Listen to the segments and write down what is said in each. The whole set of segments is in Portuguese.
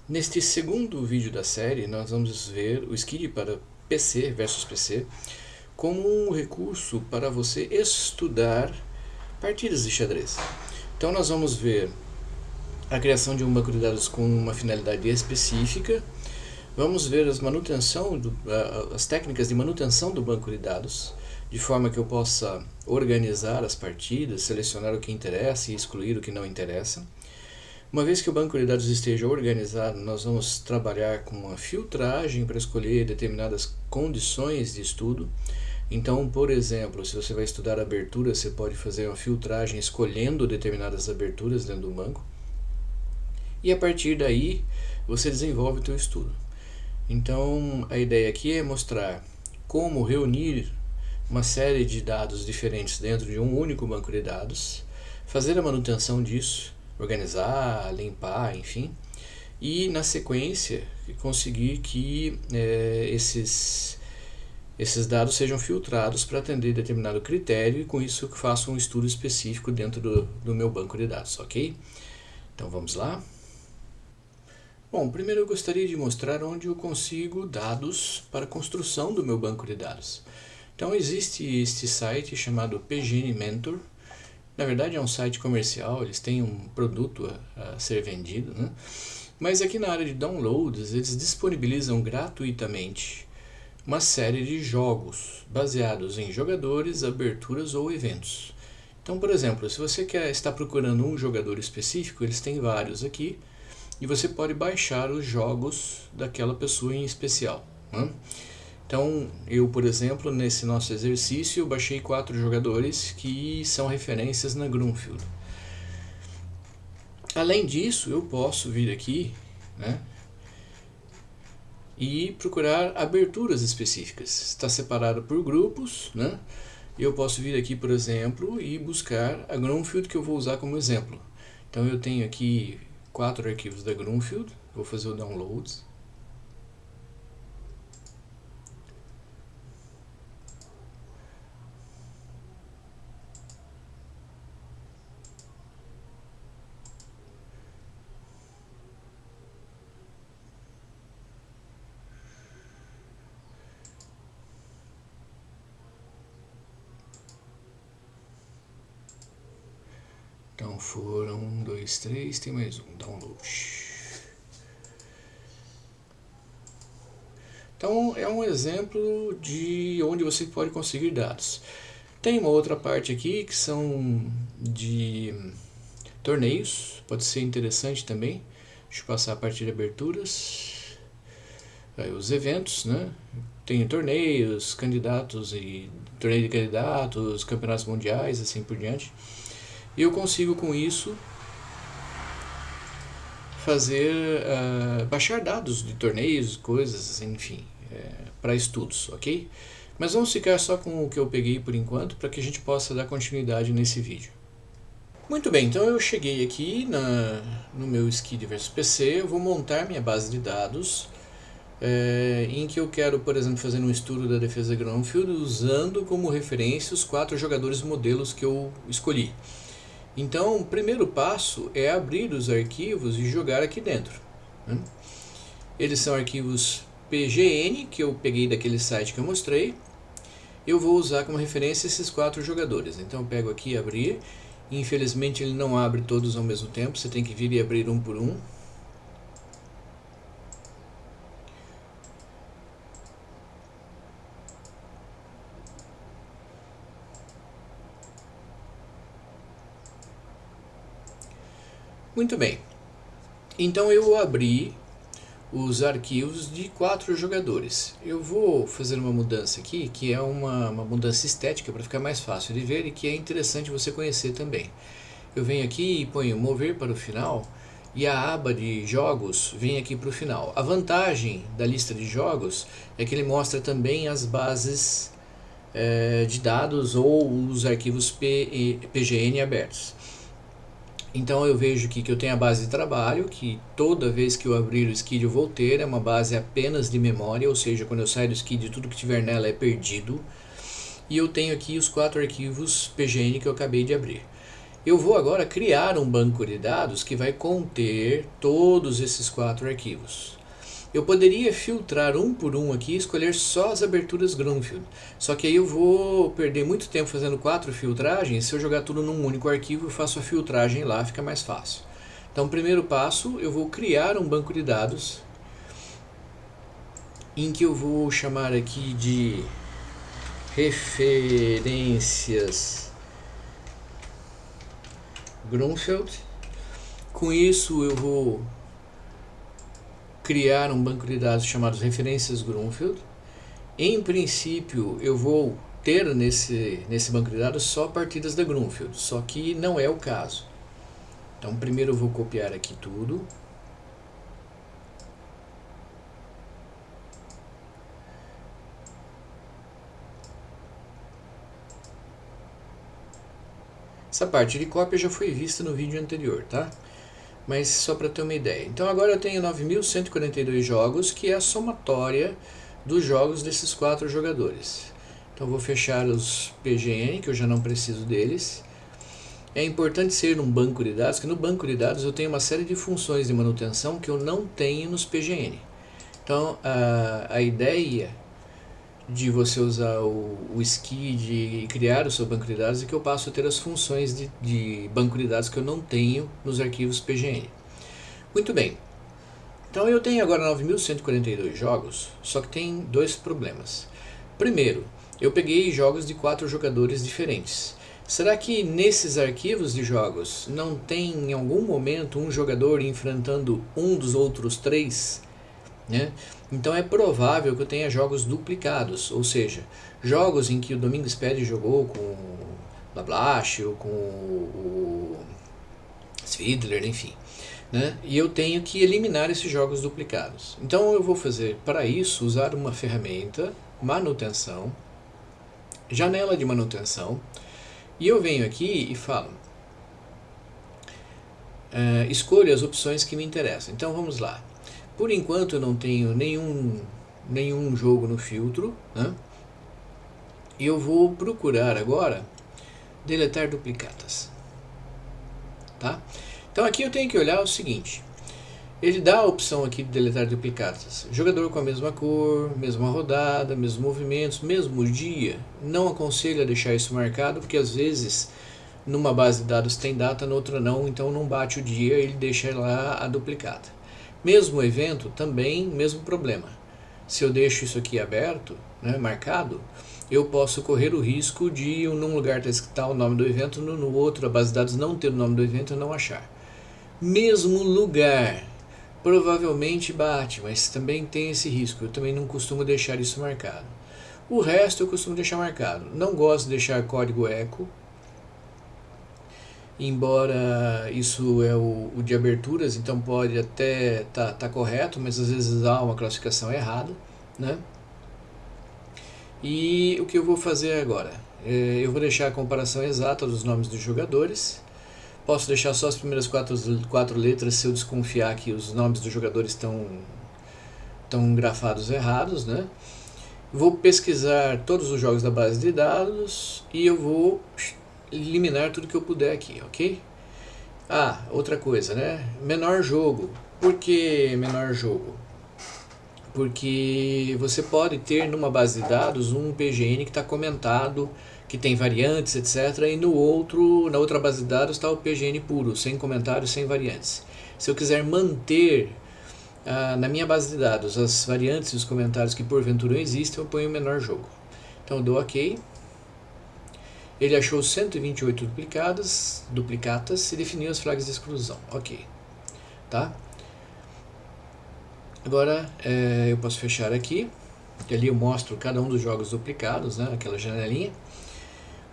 Neste segundo vídeo da série, nós vamos ver o Skid para PC versus PC como um recurso para você estudar partidas de xadrez. Então nós vamos ver a criação de um banco de dados com uma finalidade específica, vamos ver as técnicas de manutenção do banco de dados, de forma que eu possa organizar as partidas, selecionar o que interessa e excluir o que não interessa. Uma vez que o banco de dados esteja organizado, nós vamos trabalhar com uma filtragem para escolher determinadas condições de estudo. Então, por exemplo, se você vai estudar abertura, você pode fazer uma filtragem escolhendo determinadas aberturas dentro do banco. E a partir daí, você desenvolve o seu estudo. Então, a ideia aqui é mostrar como reunir uma série de dados diferentes dentro de um único banco de dados, fazer a manutenção disso, organizar, limpar, enfim, e na sequência conseguir que esses dados sejam filtrados para atender determinado critério e com isso eu faço um estudo específico dentro do meu banco de dados, ok? Então vamos lá. Bom, primeiro eu gostaria de mostrar onde eu consigo dados para a construção do meu banco de dados. Então existe este site chamado PGN Mentor. Na verdade é um site comercial, eles têm um produto a ser vendido, né? Mas aqui na área de downloads eles disponibilizam gratuitamente uma série de jogos baseados em jogadores, aberturas ou eventos. Então, por exemplo, se você está procurando um jogador específico, eles têm vários aqui e você pode baixar os jogos daquela pessoa em especial, né? Então, eu, por exemplo, nesse nosso exercício, baixei 4 jogadores que são referências na Grunfeld. Além disso, eu posso vir aqui, né, e procurar aberturas específicas. Está separado por grupos, né? Eu posso vir aqui, por exemplo, e buscar a Grunfeld que eu vou usar como exemplo. Então, eu tenho aqui 4 arquivos da Grunfeld, vou fazer o download. Então foram 1, 2, 3, tem mais um, download. Então é um exemplo de onde você pode conseguir dados. Tem uma outra parte aqui que são de torneios, pode ser interessante também. Deixa eu passar a parte de aberturas. Aí, os eventos, né? Tem torneios, candidatos e torneio de candidatos, campeonatos mundiais, assim por diante. E eu consigo com isso fazer baixar dados de torneios, coisas, enfim, para estudos, ok? Mas vamos ficar só com o que eu peguei por enquanto para que a gente possa dar continuidade nesse vídeo. Muito bem, então eu cheguei aqui no meu Skid versus PC, eu vou montar minha base de dados em que eu quero, por exemplo, fazer um estudo da defesa Grunfeld usando como referência os 4 jogadores modelos que eu escolhi. Então, o primeiro passo é abrir os arquivos e jogar aqui dentro, né? Eles são arquivos PGN, que eu peguei daquele site que eu mostrei. Eu vou usar como referência esses 4 jogadores. Então, eu pego aqui e abrir. Infelizmente, ele não abre todos ao mesmo tempo. Você tem que vir e abrir um por um. Muito bem, então eu abri os arquivos de 4 jogadores. Eu vou fazer uma mudança aqui, que é uma mudança estética para ficar mais fácil de ver e que é interessante você conhecer também. Eu venho aqui e ponho mover para o final e a aba de jogos vem aqui para o final. A vantagem da lista de jogos é que ele mostra também as bases de dados ou os arquivos PGN abertos. Então eu vejo aqui que eu tenho a base de trabalho, que toda vez que eu abrir o Skid eu vou ter, é uma base apenas de memória, ou seja, quando eu sair do Skid tudo que tiver nela é perdido. E eu tenho aqui os 4 arquivos PGN que eu acabei de abrir. Eu vou agora criar um banco de dados que vai conter todos esses 4 arquivos. Eu poderia filtrar um por um aqui e escolher só as aberturas Grunfeld. Só que aí eu vou perder muito tempo fazendo 4 filtragens. Se eu jogar tudo num único arquivo, eu faço a filtragem lá, fica mais fácil. Então, primeiro passo, eu vou criar um banco de dados em que eu vou chamar aqui de referências Grunfeld. Com isso eu vou criar um banco de dados chamado referências Grunfeld. Em princípio eu vou ter nesse banco de dados só partidas da Grunfeld, só que não é o caso. Então primeiro eu vou copiar aqui tudo. Essa parte de cópia já foi vista no vídeo anterior, tá? Mas só para ter uma ideia. Então agora eu tenho 9.142 jogos, que é a somatória dos jogos desses 4 jogadores. Então vou fechar os PGN, que eu já não preciso deles. É importante ser num banco de dados, que no banco de dados eu tenho uma série de funções de manutenção que eu não tenho nos PGN. Então a ideia de você usar o SCID e criar o seu banco de dados é que eu passo a ter as funções de banco de dados que eu não tenho nos arquivos PGN. Muito bem, então eu tenho agora 9.142 jogos, só que tem 2 problemas. Primeiro, eu peguei jogos de 4 jogadores diferentes. Será que nesses arquivos de jogos não tem em algum momento um jogador enfrentando um dos outros 3? Né? Então é provável que eu tenha jogos duplicados, ou seja, jogos em que o Domingos Pérez jogou com o Lablache ou com o Svidler, enfim. Né? E eu tenho que eliminar esses jogos duplicados. Então eu vou fazer para isso usar uma ferramenta, manutenção, janela de manutenção, e eu venho aqui e falo, escolho as opções que me interessam. Então vamos lá. Por enquanto eu não tenho nenhum jogo no filtro, né? E eu vou procurar agora deletar duplicatas, tá? Então aqui eu tenho que olhar o seguinte, ele dá a opção aqui de deletar duplicatas, jogador com a mesma cor, mesma rodada, mesmos movimentos, mesmo dia. Não aconselho a deixar isso marcado, porque às vezes numa base de dados tem data, na outra não, então não bate o dia, ele deixa lá a duplicata. Mesmo evento, também mesmo problema. Se eu deixo isso aqui aberto, né, marcado, eu posso correr o risco de num lugar estar o nome do evento, no outro a base de dados não ter o nome do evento e não achar. Mesmo lugar, provavelmente bate, mas também tem esse risco. Eu também não costumo deixar isso marcado. O resto eu costumo deixar marcado. Não gosto de deixar código eco, embora isso é o de aberturas, então pode até tá correto, mas às vezes há uma classificação errada, né? E o que eu vou fazer agora? Eu vou deixar a comparação exata dos nomes dos jogadores. Posso deixar só as primeiras quatro letras se eu desconfiar que os nomes dos jogadores estão grafados errados, né? Vou pesquisar todos os jogos da base de dados e eu vou eliminar tudo que eu puder aqui, ok? Outra coisa, né? Menor jogo. Por que menor jogo? Porque você pode ter numa base de dados um PGN que está comentado, que tem variantes, etc. E na outra base de dados está o PGN puro, sem comentários, sem variantes. Se eu quiser manter na minha base de dados as variantes e os comentários que porventura não existem, eu ponho o menor jogo. Então eu dou OK. Ele achou 128 duplicatas e definiu as flags de exclusão. Ok. Tá? Agora eu posso fechar aqui. E ali eu mostro cada um dos jogos duplicados, né? Aquela janelinha.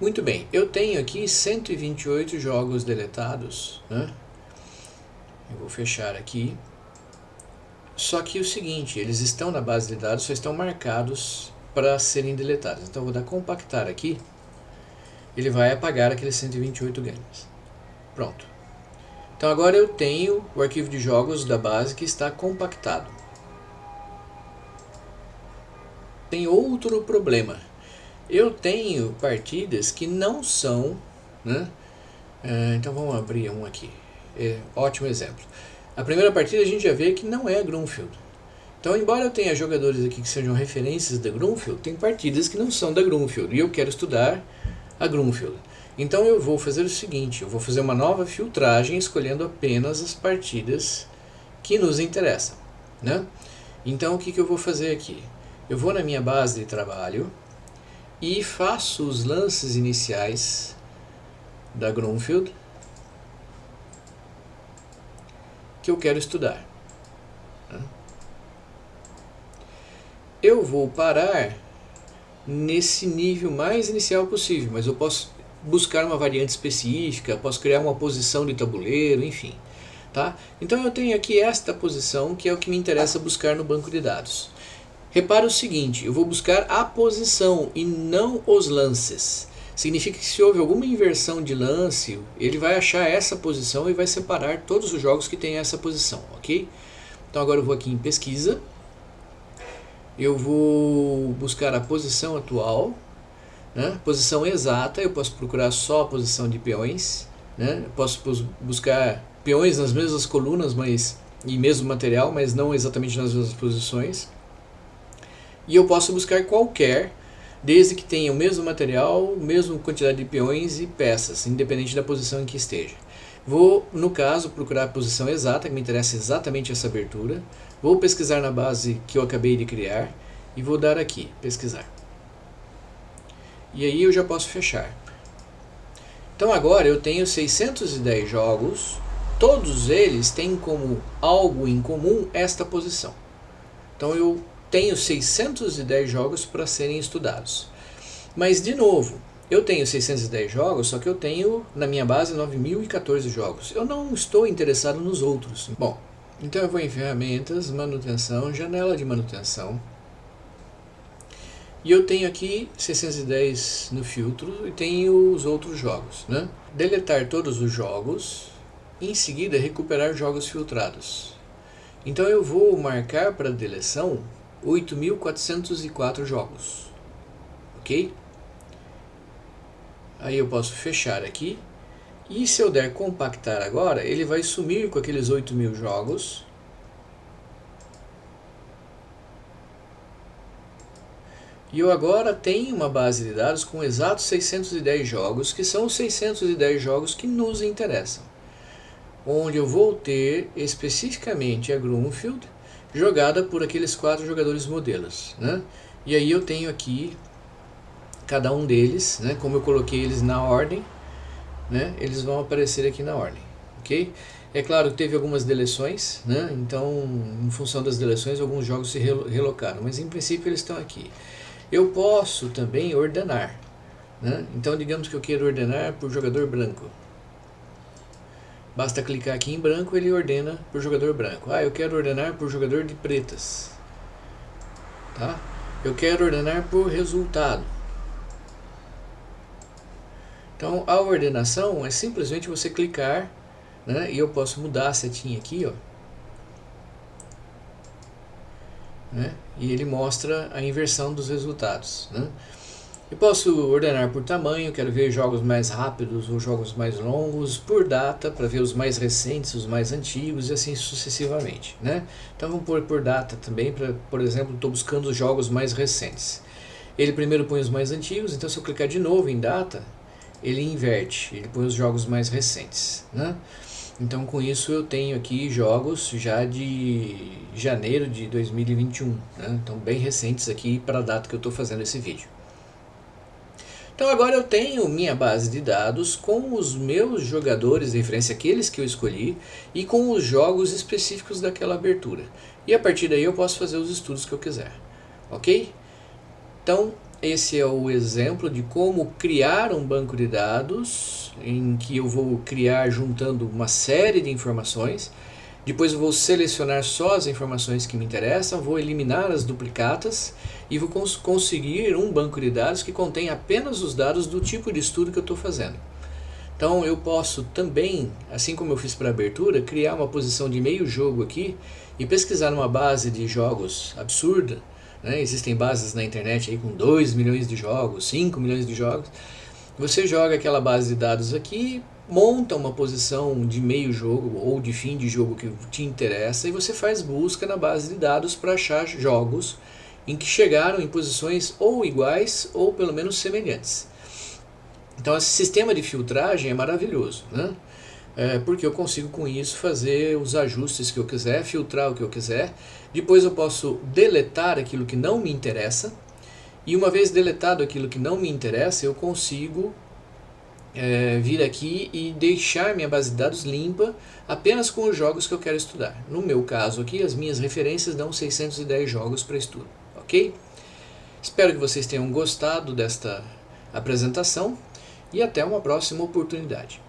Muito bem. Eu tenho aqui 128 jogos deletados, né? Eu vou fechar aqui. Só que o seguinte, eles estão na base de dados, só estão marcados para serem deletados. Então eu vou dar compactar aqui. Ele vai apagar aqueles 128 games. Pronto. Então agora eu tenho o arquivo de jogos da base que está compactado. Tem outro problema. Eu tenho partidas que não são, né, Então vamos abrir um aqui. Ótimo exemplo. A primeira partida a gente já vê que não é Grunfeld. Então, embora eu tenha jogadores aqui que sejam referências da Grunfeld, tem partidas que não são da Grunfeld e eu quero estudar a Grunfeld. Então eu vou fazer o seguinte, eu vou fazer uma nova filtragem escolhendo apenas as partidas que nos interessam, né? Então o que eu vou fazer aqui? Eu vou na minha base de trabalho e faço os lances iniciais da Grunfeld que eu quero estudar. Eu vou parar nesse nível mais inicial possível, mas eu posso buscar uma variante específica, posso criar uma posição de tabuleiro, enfim. Tá? Então eu tenho aqui esta posição que é o que me interessa buscar no banco de dados. Repara o seguinte, eu vou buscar a posição e não os lances. Significa que se houve alguma inversão de lance, ele vai achar essa posição e vai separar todos os jogos que têm essa posição, ok? Então agora eu vou aqui em pesquisa, eu vou buscar a posição atual, né? Posição exata, eu posso procurar só a posição de peões, né? Eu posso buscar peões nas mesmas colunas e mesmo material, mas não exatamente nas mesmas posições. E eu posso buscar qualquer, desde que tenha o mesmo material, mesma quantidade de peões e peças, independente da posição em que esteja. Vou, no caso, procurar a posição exata, que me interessa exatamente essa abertura. Vou pesquisar na base que eu acabei de criar e vou dar aqui, pesquisar. E aí eu já posso fechar. Então agora eu tenho 610 jogos, todos eles têm como algo em comum esta posição. Então eu tenho 610 jogos para serem estudados. Mas de novo, eu tenho 610 jogos, só que eu tenho na minha base 9.014 jogos. Eu não estou interessado nos outros. Bom, então eu vou em ferramentas, manutenção, janela de manutenção. E eu tenho aqui 610 no filtro e tenho os outros jogos, né? Deletar todos os jogos, em seguida recuperar jogos filtrados. Então eu vou marcar para deleção 8.404 jogos, ok? Aí eu posso fechar aqui, e se eu der compactar agora, ele vai sumir com aqueles 8.000 jogos. E eu agora tenho uma base de dados com exatos 610 jogos, que são os 610 jogos que nos interessam. Onde eu vou ter especificamente a Grunfeld jogada por aqueles 4 jogadores modelos, né? E aí eu tenho aqui cada um deles, né? Como eu coloquei eles na ordem, né? Eles vão aparecer aqui na ordem, ok? É claro que teve algumas deleções, né? Então, em função das deleções, alguns jogos se relocaram, mas em princípio eles estão aqui. Eu posso também ordenar, né? Então, digamos que eu queira ordenar por jogador branco. Basta clicar aqui em branco, ele ordena por jogador branco. Eu quero ordenar por jogador de pretas. Tá? Eu quero ordenar por resultado. Então, a ordenação é simplesmente você clicar, né? E eu posso mudar a setinha aqui, ó. Né? E ele mostra a inversão dos resultados, né? Eu posso ordenar por tamanho, quero ver jogos mais rápidos ou jogos mais longos, por data, para ver os mais recentes, os mais antigos e assim sucessivamente, né? Então vamos pôr por data também, por exemplo, estou buscando os jogos mais recentes. Ele primeiro põe os mais antigos, então se eu clicar de novo em data, ele inverte, ele põe os jogos mais recentes, né? Então com isso eu tenho aqui jogos já de janeiro de 2021, né? Então bem recentes aqui para a data que eu estou fazendo esse vídeo. Então agora eu tenho minha base de dados com os meus jogadores de referência, aqueles que eu escolhi, e com os jogos específicos daquela abertura. E a partir daí eu posso fazer os estudos que eu quiser, ok? Então esse é o exemplo de como criar um banco de dados, em que eu vou criar juntando uma série de informações. Depois eu vou selecionar só as informações que me interessam, vou eliminar as duplicatas e vou conseguir um banco de dados que contém apenas os dados do tipo de estudo que eu estou fazendo. Então eu posso também, assim como eu fiz para a abertura, criar uma posição de meio jogo aqui e pesquisar numa base de jogos absurda, né? Existem bases na internet aí com 2 milhões de jogos, 5 milhões de jogos. Você joga aquela base de dados aqui, monta uma posição de meio jogo ou de fim de jogo que te interessa e você faz busca na base de dados para achar jogos em que chegaram em posições ou iguais ou pelo menos semelhantes. Então esse sistema de filtragem é maravilhoso, né? Porque eu consigo com isso fazer os ajustes que eu quiser, filtrar o que eu quiser. Depois eu posso deletar aquilo que não me interessa. E uma vez deletado aquilo que não me interessa, eu consigo vir aqui e deixar minha base de dados limpa apenas com os jogos que eu quero estudar. No meu caso aqui, as minhas referências dão 610 jogos para estudo, ok? Espero que vocês tenham gostado desta apresentação e até uma próxima oportunidade.